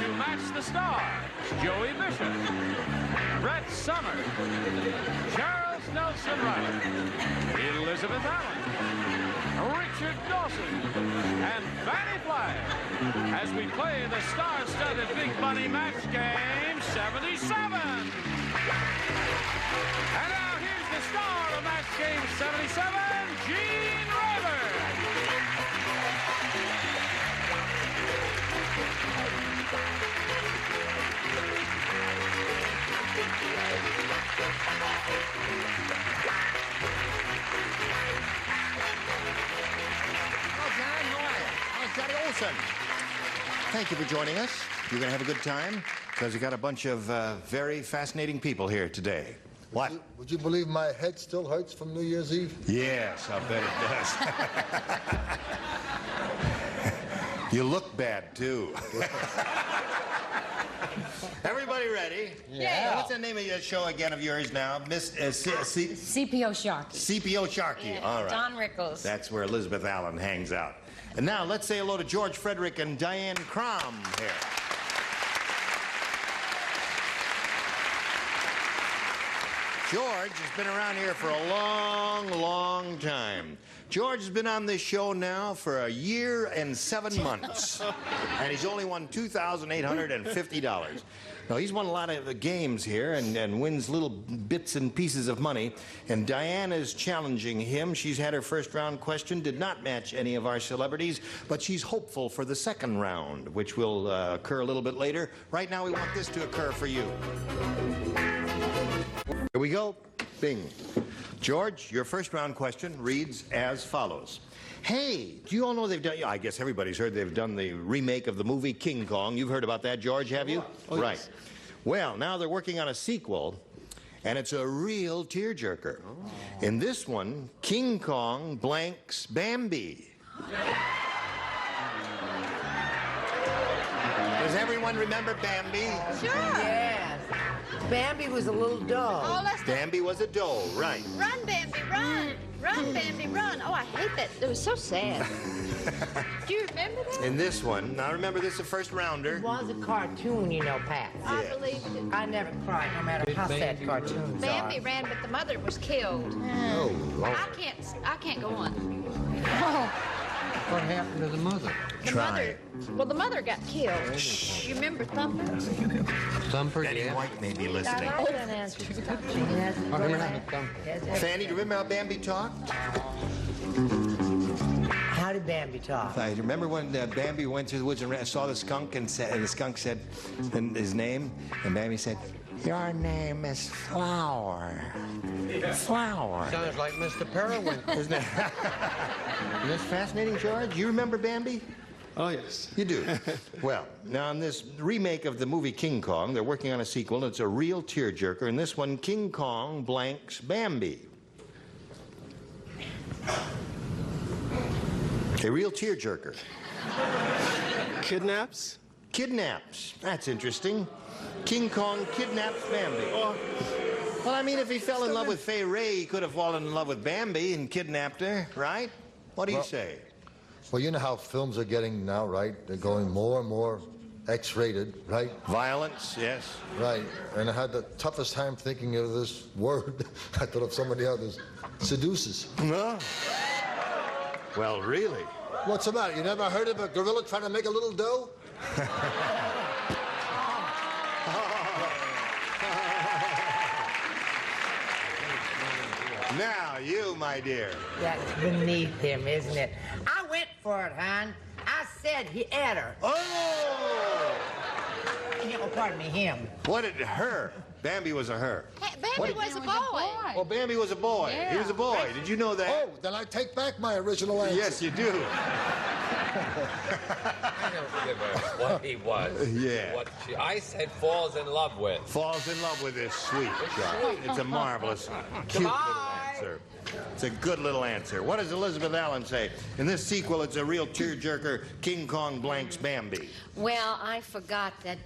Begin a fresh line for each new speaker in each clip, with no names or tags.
to match the stars, Joey Bishop, Brett Summers, Charles Nelson Riley, Elizabeth Allen, Richard Dawson, and Fanny Flagg as we play the star-studded Big Money Match Game 77. And now here's the star of Match Game 77, Gene Rayburn.
Johnny Olson. Thank you for joining us. You're going to have a good time because we got a bunch of very fascinating people here today. What?
Would you believe my head still hurts from New Year's Eve?
Yes, I bet it does. You look bad, too. Everybody ready?
Yeah.
What's the name of your show again of yours now? Miss
CPO Sharky.
CPO Sharky.
Yeah.
All right.
Don Rickles.
That's where Elizabeth Allen hangs out. And now let's say hello to George Frederick and Diane Crom here. George has been around here for a long, long time. George has been on this show now for a year and 7 months. And he's only won $2,850. Now, he's won a lot of games here and wins little bits and pieces of money. And Diane is challenging him. She's had her first round question, did not match any of our celebrities, but she's hopeful for the second round, which will occur a little bit later. Right now, we want this to occur for you. Here we go. Bing. George, your first round question reads as follows. Hey, do you all know they've done, I guess everybody's heard they've done the remake of the movie King Kong. You've heard about that, George, have you?
Oh,
right.
yes.
Well, now they're working on a sequel, and it's a real tearjerker. Oh. In this one, King Kong blanks Bambi. Does everyone remember Bambi?
Sure.
Yes. Bambi was a little dog.
Oh, let's
Bambi was a doe, right.
run, Bambi, run. Run, Bambi, run. Oh, I hate that. It was so sad. Do you remember that?
In this one, now remember this is a first rounder.
It was a cartoon, you know, Pat.
I believed it.
I never cried, no matter how sad cartoons
Bambi
are.
ran, but the mother was killed.
Oh, Lord.
I can't go on.
What happened to the mother?
The mother got killed. You remember Thumper?
Thumper,
Betty
yeah.
White may be
I
listening.
like that answer. Yes,
I remember Thumper.
Fanny, do you remember how Bambi talked?
How did Bambi talk?
I remember when Bambi went through the woods and saw the skunk, and the skunk said his name, and Bambi said, "Your name is Flower." Flower.
Sounds like Mr. Periwinkle.
Isn't it? Isn't this fascinating, George? You remember Bambi?
Oh, yes.
You do. Well, now in this remake of the movie King Kong, they're working on a sequel, and it's a real tearjerker. In this one, King Kong blanks Bambi. A real tearjerker.
Kidnaps?
Kidnaps. That's interesting. King Kong kidnaps Bambi. Oh. Well, I mean, if he fell in love with Fay Ray, he could have fallen in love with Bambi and kidnapped her, right? What do you say?
Well, you know how films are getting now, right? They're going more and more X-rated, right?
Violence, yes.
Right. And I had the toughest time thinking of this word. I thought of somebody else. Seduces.
No. Well, really?
What's the matter? You never heard of a gorilla trying to make a little dough?
Now, you, my dear.
That's beneath him, isn't it? I went for it, hon. I said he had her.
Oh!
Oh, pardon me, him.
What did her? Bambi was a her.
Hey, Bambi was a boy.
Well, Bambi was a boy.
Yeah.
He was a boy. Did you know that?
Oh, then I take back my original answer.
Yes, you do.
I don't give a what he was.
Yeah.
What I said falls in love with.
Falls in love with this sweet child. It's a marvelous, cute little answer. It's a good little answer. What does Elizabeth Allen say? In this sequel, it's a real tearjerker. King Kong blanks Bambi.
Well, I forgot that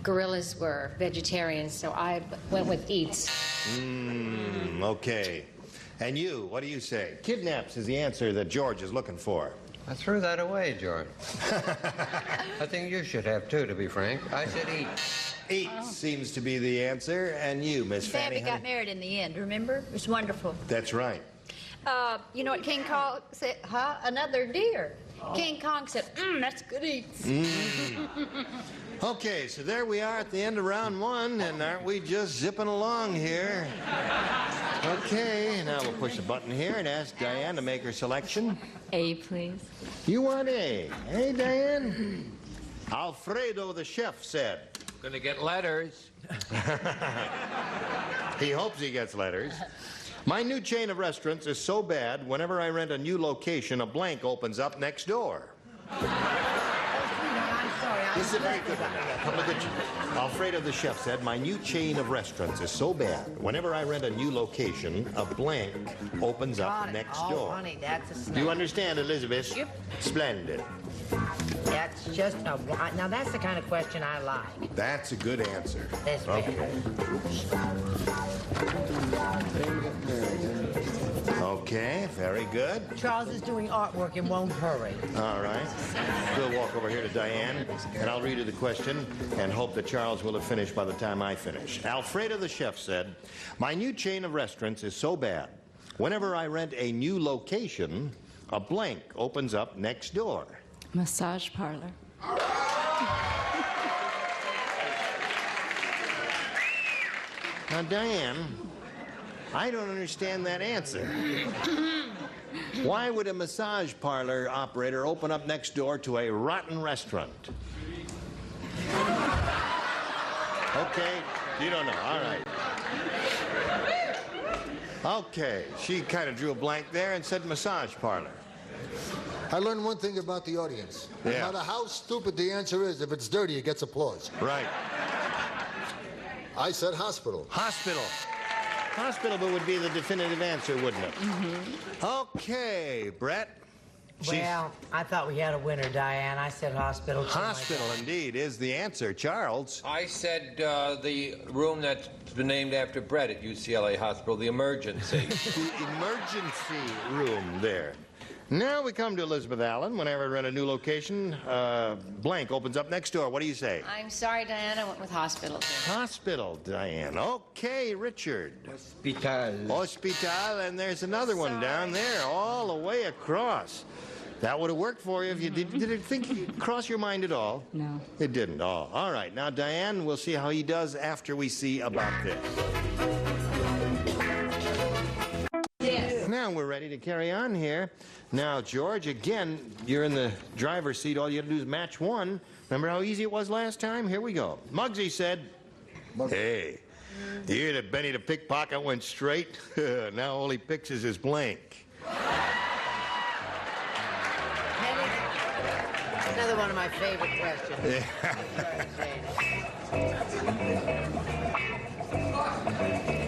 gorillas were vegetarians, so I went with eats.
Okay. And you, what do you say? Kidnaps is the answer that George is looking for.
I threw that away, George. I think you should have, too, to be frank. I said eat.
Eat seems to be the answer. And you, Miss Fanny?
Bambi got married in the end, remember? It was wonderful.
That's right.
You know what King Kong said? Huh? Another deer. King Kong said, that's good eats.
Okay, so there we are at the end of round one, and aren't we just zipping along here? Okay, now we'll push the button here and ask Diane to make her selection.
A, please.
You want A? Hey, Diane? Alfredo, the chef, said.
Gonna get letters.
He hopes he gets letters. My new chain of restaurants is so bad, whenever I rent a new location, a blank opens up next door. This is a very good one. A couple of good ones. Alfredo the chef said, my new chain of restaurants is so bad, whenever I rent a new location, a blank opens up next door.
Honey, that's a snake.
Do you understand, Elizabeth?
Yep.
Splendid.
That's just a... Now, that's the kind of question I like.
That's a good answer.
That's
Okay, very good.
Charles is doing artwork and won't hurry.
All right. We'll walk over here to Diane, and I'll read her the question and hope that Charles will have finished by the time I finish. Alfredo the chef said, my new chain of restaurants is so bad, whenever I rent a new location, a blank opens up next door.
Massage parlor.
Now, Diane, I don't understand that answer. Why would a massage parlor operator open up next door to a rotten restaurant? Okay, you don't know. All right. Okay, she kind of drew a blank there and said massage parlor.
I learned one thing about the audience.
Yeah.
No matter how stupid the answer is, if it's dirty, it gets applause.
Right.
I said hospital.
Hospital. Hospital would be the definitive answer, wouldn't it? Mm-hmm. Okay, Brett.
Well, I thought we had a winner, Diane. I said hospital.
Hospital, indeed, is the answer. Charles?
I said the room that's been named after Brett at UCLA Hospital, the emergency.
The emergency room there. Now we come to Elizabeth Allen. Whenever I rent a new location, blank opens up next door. What do you say?
I'm sorry, Diane. I went with hospital.
Hospital, Diane. Okay, Richard.
Hospital.
Hospital, and there's another one down there, all the way across. That would have worked for you if you did it cross your mind at all?
No.
It didn't. Oh, all right. Now, Diane, we'll see how he does after we see about this.
Yes.
Now we're ready to carry on here. Now, George, again, you're in the driver's seat. All you have to do is match one. Remember how easy it was last time? Here we go. Muggsy said, hey, you hear that Benny the pickpocket went straight? Now all he picks is his blank.
Another one of my favorite questions.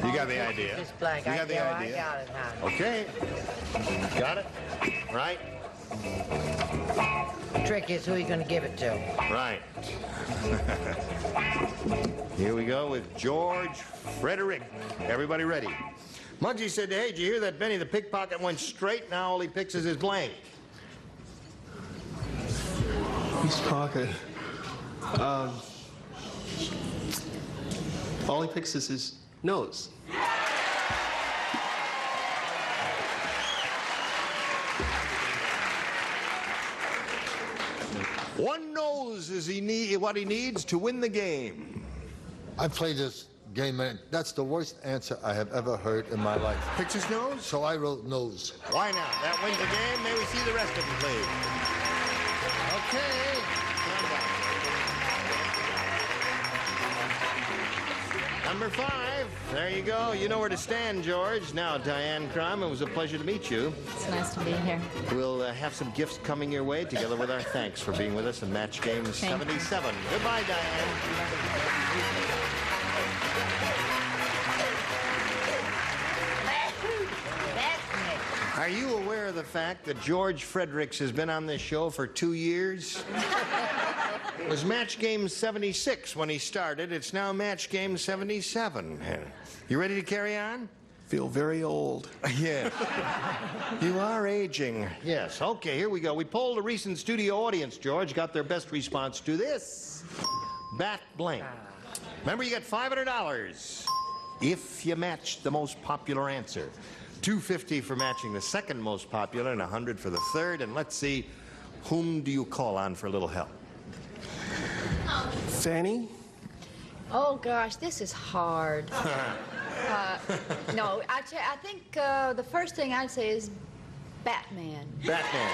You got the idea.
This blank.
You got the
I
idea.
got it, hon.
Okay. Got it? Right?
The trick is who you're going to give it to.
Right. Here we go with George Frederick. Everybody ready? Muggsy said, hey, did you hear that Benny the pickpocket went straight? Now all he picks is his blank.
His pocket. All he picks is his nose.
One knows what he needs to win the game.
I played this game, and that's the worst answer I have ever heard in my life.
Picks his nose?
So I wrote nose.
Why not? That wins the game. May we see the rest of them, please. Okay. Number 5. There you go. You know where to stand, George. Now, Diane Crum, it was a pleasure to meet you.
It's nice to be here.
We'll have some gifts coming your way, together with our thanks for being with us in Match Game 77. Goodbye, Diane. Are you aware of the fact that George Fredericks has been on this show for 2 years? It was Match Game 76 when he started. It's now Match Game 77. You ready to carry on?
Feel very old.
Yes. You are aging. Yes. Okay, here we go. We polled a recent studio audience, George. Got their best response to this. Bat blank. Remember, you get $500 if you match the most popular answer. $250 for matching the second most popular and $100 for the third. And let's see, whom do you call on for a little help?
Fanny?
Oh, gosh, this is hard. No, I think the first thing I'd say is Batman.
Batman.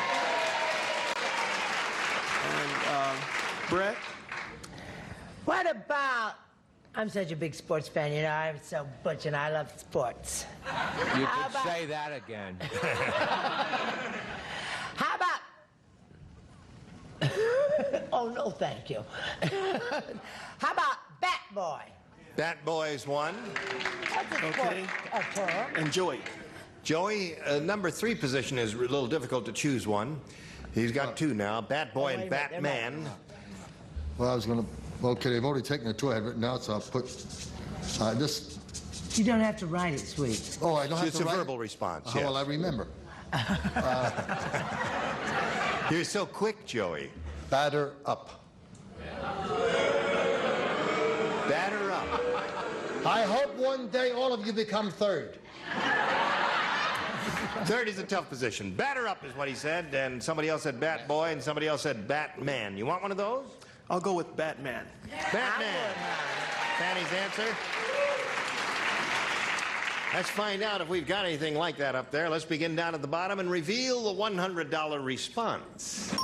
And Brett?
What about... I'm such a big sports fan, you know. I'm so butch and I love sports.
You could say that again.
How about... Oh, no, thank you. How about Bat Boy?
Bat Boy's one.
That's a
Okay.
term.
And Joey?
Joey, number 3 position is a little difficult to choose one. He's got 2 now, Bat Boy and Batman.
Well, I was going to... Okay, they've already taken the 2 I had written out, so I'll put this.
You don't have to write it, sweet.
Oh, I don't have
It's
to
a
write
verbal response,
How
yes.
will I remember?
You're so quick, Joey.
Batter up.
Batter up.
I hope one day all of you become third.
Third is a tough position. Batter up is what he said, and somebody else said Bat Boy, and somebody else said Batman. You want one of those?
I'll go with Batman.
Batman. Fanny's answer. Let's find out if we've got anything like that up there. Let's begin down at the bottom and reveal the $100 response.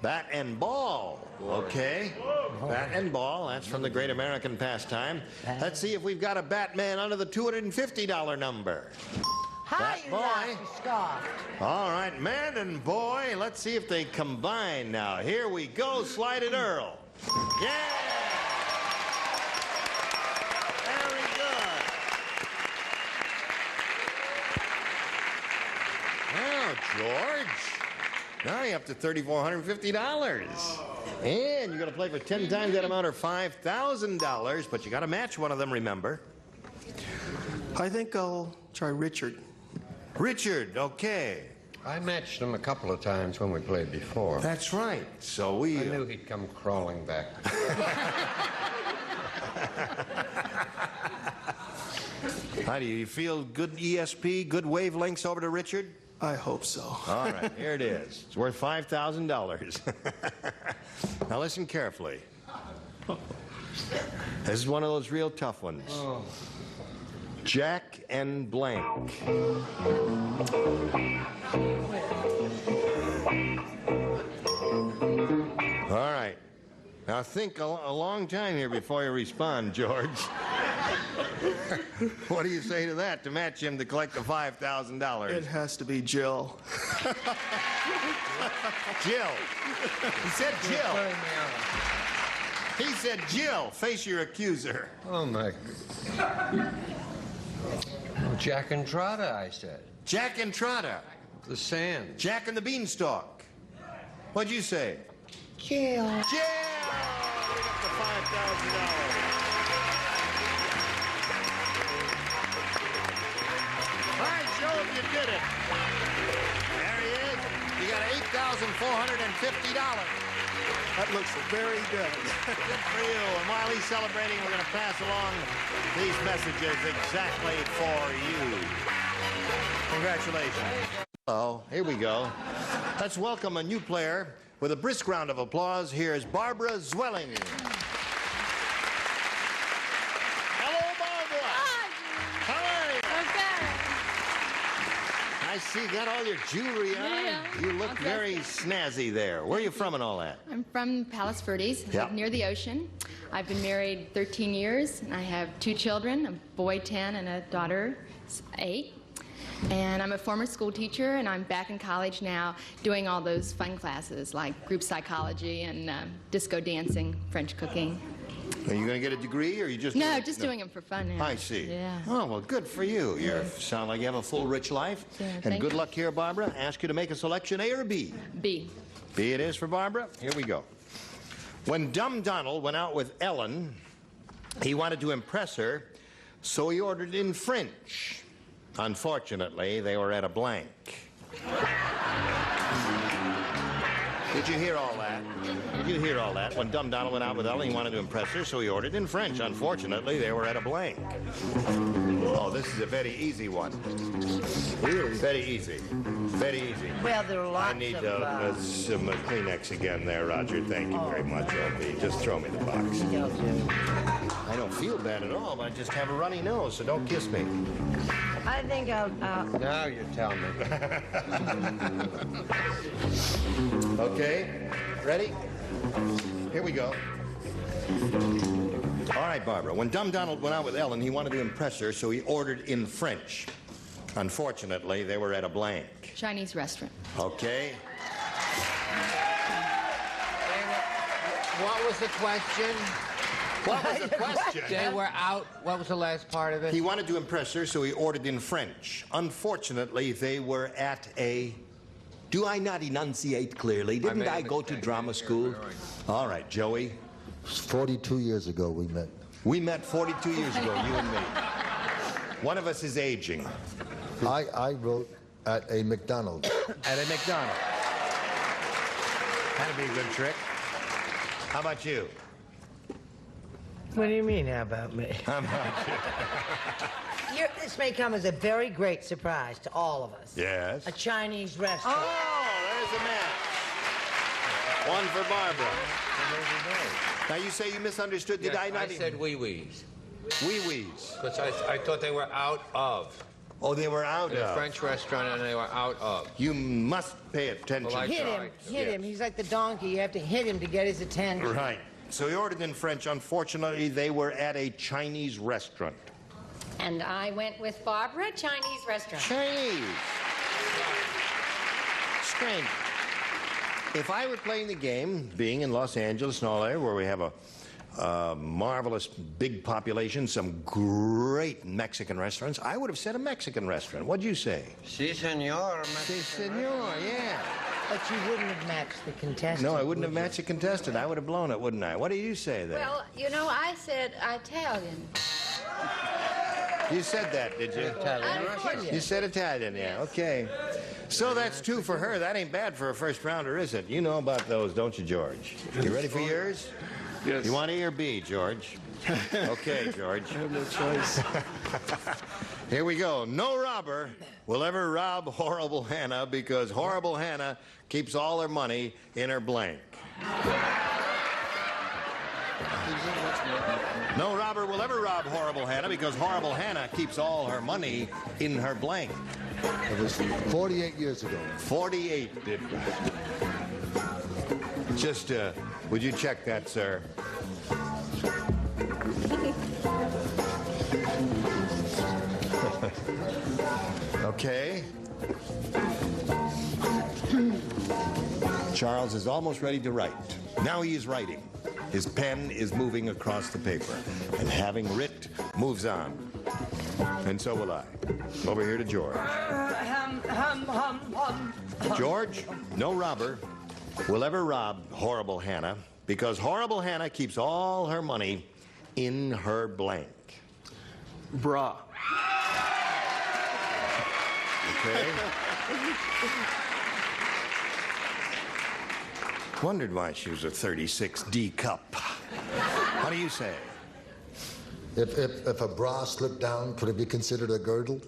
Bat and ball. Okay. Bat and ball. That's from the great American pastime. Let's see if we've got a Batman under the $250 number.
How
Bat
you
Boy.
like to scoff?
All right, man and boy. Let's see if they combine now. Here we go. Slide it, Earl. Yeah! Very good. Now, George, now you're up to $3,450. And you're going to play for 10 times that amount or $5,000, but you got to match one of them, remember.
I think I'll try Richard.
Richard, okay.
I matched him a couple of times when we played before.
That's right. So we...
I knew he'd come crawling back.
How do you feel? Good ESP, good wavelengths over to Richard?
I hope so.
All right, here it is. It's worth $5,000. Now listen carefully. This is one of those real tough ones.
Oh.
Jack and blank. All right. Now think a long time here before you respond, George. What do you say to that to match him to collect the $5,000?
It has to be Jill.
Jill. He said Jill. He said Jill. Face your accuser.
Oh, my... Oh, Jack and Trotta, I said.
Jack and Trotta.
The Sands.
Jack and the Beanstalk. What'd you say?
Jill.
Jill! We got the $5,000. All right, show if you did it. There he is. You got $8,450.
That looks very good.
Good for you. And while he's celebrating, we're going to pass along these messages exactly for you. Congratulations. Oh, here we go. Let's welcome a new player with a brisk round of applause. Here's Barbara Zwelling. Hello, Barbara.
Hi.
How are you?
Okay.
I see you got all your jewelry on.
Yeah.
You look very snazzy there. Where are you from and all that?
I'm from Palos Verdes,
Yeah.
near the ocean. I've been married 13 years, and I have 2 children, a boy 10 and a daughter 8. And I'm a former school teacher, and I'm back in college now doing all those fun classes like group psychology and disco dancing, French cooking.
Are you going to get a degree, or are you just...
No, just doing them for fun now.
I see.
Yeah.
Oh, well, good for you. You sound like you have a full, rich life.
Yeah,
And
thank
good
you.
luck here, Barbara. Ask you to make a selection, A or B.
B.
B it is for Barbara. Here we go. When Dumb Donald went out with Ellen, he wanted to impress her, so he ordered in French. Unfortunately, they were at a blank. Did you hear all that? Did you hear all that? When Dumb Donald went out with Ellen, he wanted to impress her, so he ordered in French. Unfortunately, they were at a blank. Oh, this is a very easy one. Really? Very easy. Very easy.
Well, there are lots
I need
of...
some Kleenex again there, Roger. Thank you very much, LB. Just throw me the box. I don't feel bad at all, but I just have a runny nose, so don't kiss me.
I think I'll...
Now you tell me.
Okay, ready? Here we go. All right, Barbara. When Dumb Donald went out with Ellen, he wanted to impress her, so he ordered in French. Unfortunately, they were at a blank.
Chinese restaurant.
Okay.
What was the question?
What was the question?
They were out. What was the last part of it?
He wanted to impress her, so he ordered in French. Unfortunately, they were at a... Do I not enunciate clearly? Didn't I go to drama school? All right, Joey.
42 years ago we met.
We met 42 years ago, you and me. One of us is aging.
I wrote at a McDonald's.
At a McDonald's. That'd be a good trick. How about you?
What do you mean, how about me?
How about you?
This may come as a very great surprise to all of us.
Yes.
A Chinese restaurant.
Oh, there's a match. One for Barbara. Now, you say you misunderstood. Did I not?
I said wee-wees.
Wee-wees.
Because I thought they were out of.
Oh, they were out
In a
of.
French restaurant, and they were out of.
You must pay attention.
Well,
Hit him. Hit him. He's like the donkey. You have to hit him to get his attention.
Right. So he ordered in French. Unfortunately, they were at a Chinese restaurant.
And I went with Barbara, Chinese restaurant.
Chinese. Strange. If I were playing the game, being in Los Angeles and all that, where we have a marvelous big population, some great Mexican restaurants, I would have said a Mexican restaurant. What'd you say?
Si, senor.
Si, senor, yeah.
But you wouldn't have matched the contestant.
No, I wouldn't have matched the contestant. I would have blown it, wouldn't I? What do you say there?
Well, you know, I said Italian.
You said that, did you?
Italian.
You said Italian, yeah. Okay. So that's 2 for her. That ain't bad for a first rounder, is it? You know about those, don't you, George? You ready for yours?
Yes.
You want A or B, George? Okay, George.
I have no choice.
Here we go. No robber will ever rob Horrible Hannah because Horrible Hannah keeps all her money in her blank. No robber will ever rob Horrible Hannah because Horrible Hannah keeps all her money in her blank.
It was 48 years ago.
48 did. Just, would you check that, sir? Okay. Charles is almost ready to write. Now he is writing. His pen is moving across the paper. And having writ, moves on. And so will I. Over here to George. George, no robber will ever rob Horrible Hannah because Horrible Hannah keeps all her money in her blank.
Bra.
Okay. Wondered why she was a 36D cup. What do you say?
If a bra slipped down, could it be considered a girdle?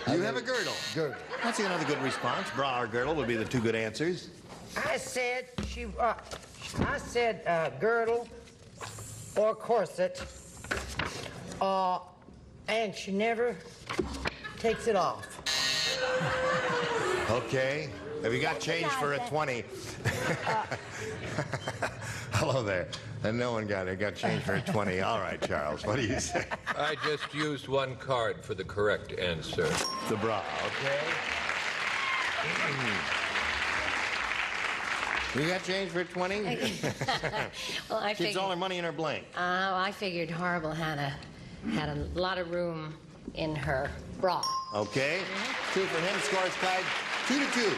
You have a girdle.
Girdle.
That's another good response. Bra or girdle would be the 2 good answers.
I said girdle or corset, and she never takes it off.
Okay. Have you got change for a 20? Hello there. And no one got it. Got change for a 20. All right, Charles. What do you say?
I just used 1 card for the correct answer.
The bra. Okay. You got change for a 20?
Well, I
Keeps
figured,
all her money in her blank.
I figured Horrible Hannah had a lot of room in her bra.
Okay. 2 for him. Scores tied 2-2.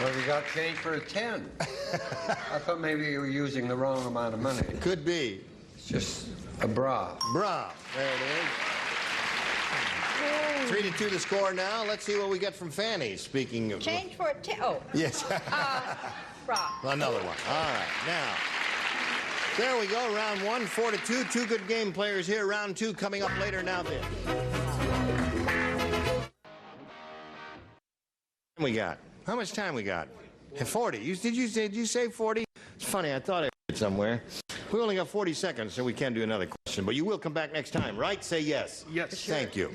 Well, you got change for a 10. I thought maybe you were using the wrong amount of money.
Could be.
It's just a bra.
Bra. There it is. 3-2 the score now. Let's see what we get from Fanny. Speaking of...
Change for a oh.
Yes.
Rob.
Another one. All right. Now, there we go. Round 1, 4-2. Two good game players here. Round 2 coming up later now then. We got? How much time we got? 40. Did you say 40? It's funny. I thought I heard it somewhere. We only got 40 seconds, so we can't do another question. But you will come back next time, right? Say yes.
Yes.
Thank you.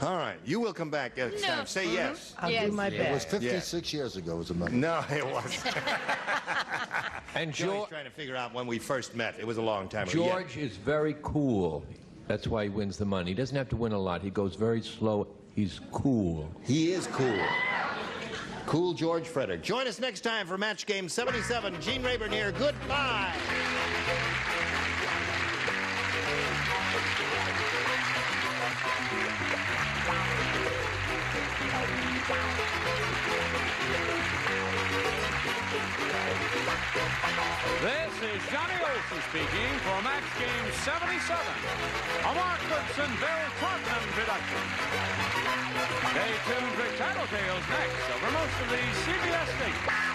All right. You will come back next time. Say yes.
I'll do my
It was
best.
56 years ago, as a matter.
No, it wasn't.
And
Joey's trying to figure out when we first met. It was a long time ago.
George is very cool. That's why he wins the money. He doesn't have to win a lot. He goes very slow. He's cool.
He is cool. Cool George Frederick. Join us next time for Match Game 77. Gene Rayburn here. Goodbye.
This is Johnny Olson speaking for Match Game 77, a Mark Goodson, Bill Tottenham production. Stay tuned for Tattletales next over most of the CBS stations.